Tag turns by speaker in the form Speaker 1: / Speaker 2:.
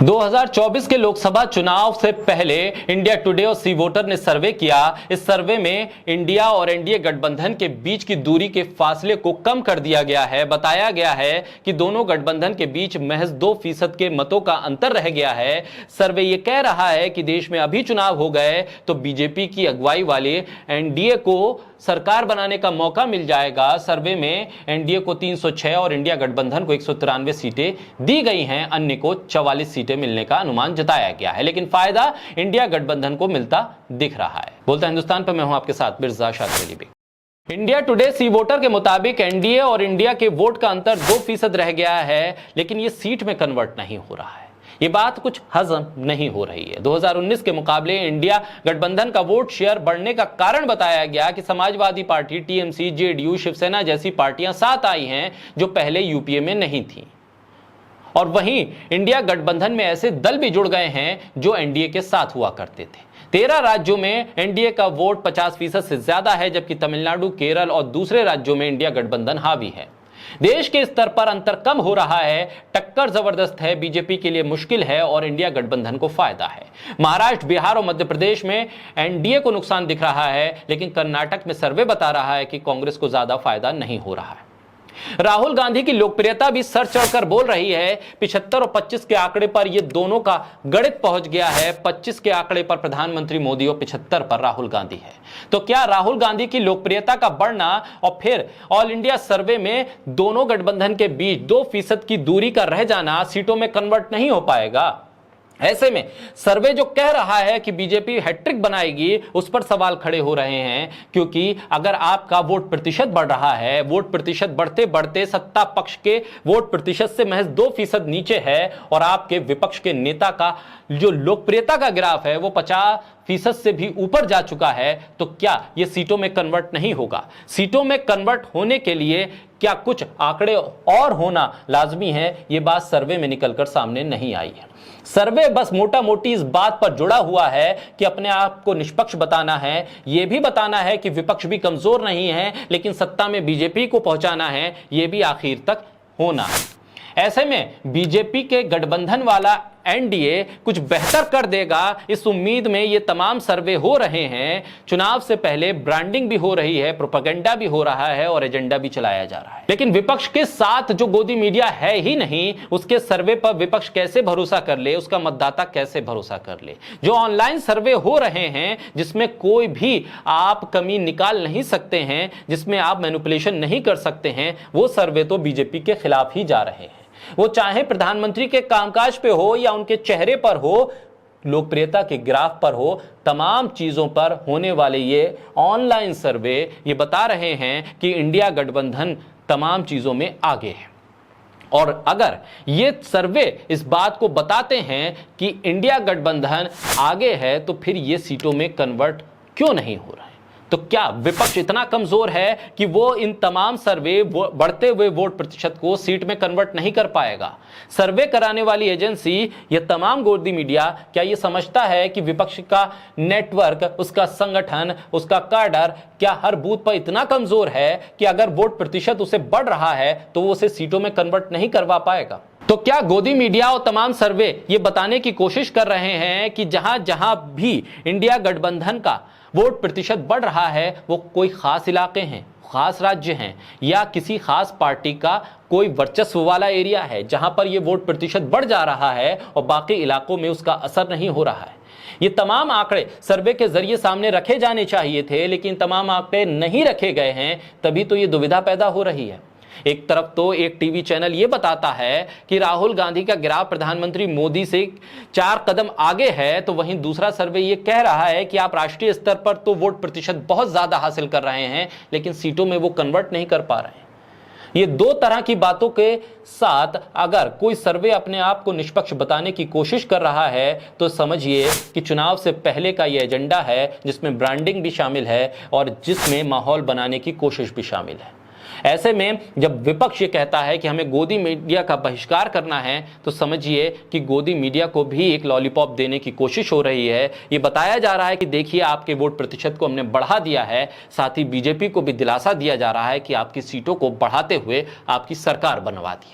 Speaker 1: 2024 के लोकसभा चुनाव से पहले इंडिया टुडे और सी वोटर ने सर्वे किया। इस सर्वे में इंडिया और एनडीए गठबंधन के बीच की दूरी के फासले को कम कर दिया गया है। बताया गया है कि दोनों गठबंधन के बीच महज 2% के मतों का अंतर रह गया है। सर्वे ये कह रहा है कि देश में अभी चुनाव हो गए तो बीजेपी की अगुवाई वाले एनडीए को सरकार बनाने का मौका मिल जाएगा। सर्वे में एनडीए को 306 और इंडिया गठबंधन को 193 सीटें दी गई हैं, अन्य को 44 सीटें मिलने का अनुमान जताया गया है, लेकिन फायदा इंडिया गठबंधन को मिलता दिख रहा है। बोलता हिंदुस्तान पर मैं हूं आपके साथ मिर्जा शाकिर। इंडिया टुडे सी वोटर के मुताबिक एनडीए और इंडिया के वोट का अंतर 2% रह गया है, लेकिन यह सीट में कन्वर्ट नहीं हो रहा है। ये बात कुछ हजम नहीं हो रही है। 2019 के मुकाबले इंडिया गठबंधन का वोट शेयर बढ़ने का कारण बताया गया कि Samajwadi Party, TMC, JDU, Shiv Sena जैसी पार्टियां साथ आई हैं जो पहले यूपीए में नहीं थीं। और वहीं इंडिया गठबंधन में ऐसे दल भी जुड़ गए हैं जो एनडीए के साथ हुआ करते थे। 13 राज्यों में एनडीए का वोट 50% से ज्यादा है, जबकि तमिलनाडु, केरल और दूसरे राज्यों में इंडिया गठबंधन हावी है। देश के स्तर पर अंतर कम हो रहा है, टक्कर जबरदस्त है, बीजेपी के लिए मुश्किल है और इंडिया गठबंधन को फायदा है। महाराष्ट्र, बिहार और मध्य प्रदेश में एनडीए को नुकसान दिख रहा है, लेकिन कर्नाटक में सर्वे बता रहा है कि कांग्रेस को ज्यादा फायदा नहीं हो रहा है। राहुल गांधी की लोकप्रियता भी सर चढ़कर बोल रही है। 75 और 25 के आंकड़े पर ये दोनों का गणित पहुंच गया है। 25 के आंकड़े पर प्रधानमंत्री मोदी और 75 पर राहुल गांधी है। तो क्या राहुल गांधी की लोकप्रियता का बढ़ना और फिर ऑल इंडिया सर्वे में दोनों गठबंधन के बीच 2% की दूरी का रह जाना सीटों में कन्वर्ट नहीं हो पाएगा? ऐसे में सर्वे जो कह रहा है कि बीजेपी हैट्रिक बनाएगी, उस पर सवाल खड़े हो रहे हैं, क्योंकि अगर आपका वोट प्रतिशत बढ़ रहा है, वोट प्रतिशत बढ़ते बढ़ते सत्ता पक्ष के वोट प्रतिशत से महज 2% नीचे है और आपके विपक्ष के नेता का जो लोकप्रियता का ग्राफ है वो 50% से भी ऊपर जा चुका है, तो क्या यह सीटों में कन्वर्ट नहीं होगा? सीटों में कन्वर्ट होने के लिए क्या कुछ आंकड़े और होना लाजमी है? यह बात सर्वे में निकलकर सामने नहीं आई है। सर्वे बस मोटा मोटी इस बात पर जुड़ा हुआ है कि अपने आप को निष्पक्ष बताना है, यह भी बताना है कि विपक्ष भी कमजोर नहीं है, लेकिन सत्ता में बीजेपी को पहुंचाना है, यह भी आखिर तक होना है। ऐसे में बीजेपी के गठबंधन वाला एनडीए कुछ बेहतर कर देगा, इस उम्मीद में ये तमाम सर्वे हो रहे हैं। चुनाव से पहले ब्रांडिंग भी हो रही है, प्रोपेगेंडा भी हो रहा है और एजेंडा भी चलाया जा रहा है। लेकिन विपक्ष के साथ जो गोदी मीडिया है ही नहीं, उसके सर्वे पर विपक्ष कैसे भरोसा कर ले, उसका मतदाता कैसे भरोसा कर ले? जो ऑनलाइन सर्वे हो रहे हैं, जिसमें कोई भी आप कमी निकाल नहीं सकते हैं, जिसमें आप मैनिपुलेशन नहीं कर सकते हैं, वो सर्वे तो बीजेपी के खिलाफ ही जा रहे हैं। वो चाहे प्रधानमंत्री के कामकाज पे हो या उनके चेहरे पर हो, लोकप्रियता के ग्राफ पर हो, तमाम चीजों पर होने वाले ये ऑनलाइन सर्वे ये बता रहे हैं कि इंडिया गठबंधन तमाम चीजों में आगे है। और अगर ये सर्वे इस बात को बताते हैं कि इंडिया गठबंधन आगे है, तो फिर ये सीटों में कन्वर्ट क्यों नहीं हो रहा है? तो क्या विपक्ष इतना कमजोर है कि वो इन तमाम सर्वे बढ़ते हुए वोट प्रतिशत को सीट में कन्वर्ट नहीं कर पाएगा? सर्वे कराने वाली एजेंसी, ये तमाम गोदी मीडिया क्या ये समझता है कि विपक्ष का नेटवर्क, उसका संगठन, उसका काडर क्या हर बूथ पर इतना कमजोर है कि अगर वोट प्रतिशत उसे बढ़ रहा है तो वो उसे सीटों में कन्वर्ट नहीं करवा पाएगा? तो क्या गोदी मीडिया और तमाम सर्वे ये बताने की कोशिश कर रहे हैं कि जहां जहां भी इंडिया गठबंधन का वोट प्रतिशत बढ़ रहा है वो कोई खास इलाके हैं, खास राज्य हैं, या किसी खास पार्टी का कोई वर्चस्व वाला एरिया है जहां पर ये वोट प्रतिशत बढ़ जा रहा है और बाकी इलाकों में उसका असर नहीं हो रहा है? ये तमाम आंकड़े सर्वे के जरिए सामने रखे जाने चाहिए थे, लेकिन तमाम आंकड़े नहीं रखे गए हैं, तभी तो ये दुविधा पैदा हो रही है। एक तरफ तो एक टीवी चैनल ये बताता है कि राहुल गांधी का ग्राफ प्रधानमंत्री मोदी से 4 कदम आगे है, तो वहीं दूसरा सर्वे ये कह रहा है कि आप राष्ट्रीय स्तर पर तो वोट प्रतिशत बहुत ज्यादा हासिल कर रहे हैं, लेकिन सीटों में वो कन्वर्ट नहीं कर पा रहे हैं। ये दो तरह की बातों के साथ अगर कोई सर्वे अपने आप को निष्पक्ष बताने की कोशिश कर रहा है, तो समझिए कि चुनाव से पहले का ये एजेंडा है, जिसमें ब्रांडिंग भी शामिल है और जिसमें माहौल बनाने की कोशिश भी शामिल है। ऐसे में जब विपक्ष ये कहता है कि हमें गोदी मीडिया का बहिष्कार करना है, तो समझिए कि गोदी मीडिया को भी एक लॉलीपॉप देने की कोशिश हो रही है। ये बताया जा रहा है कि देखिए आपके वोट प्रतिशत को हमने बढ़ा दिया है, साथ ही बीजेपी को भी दिलासा दिया जा रहा है कि आपकी सीटों को बढ़ाते हुए आपकी सरकार बनवा दी है।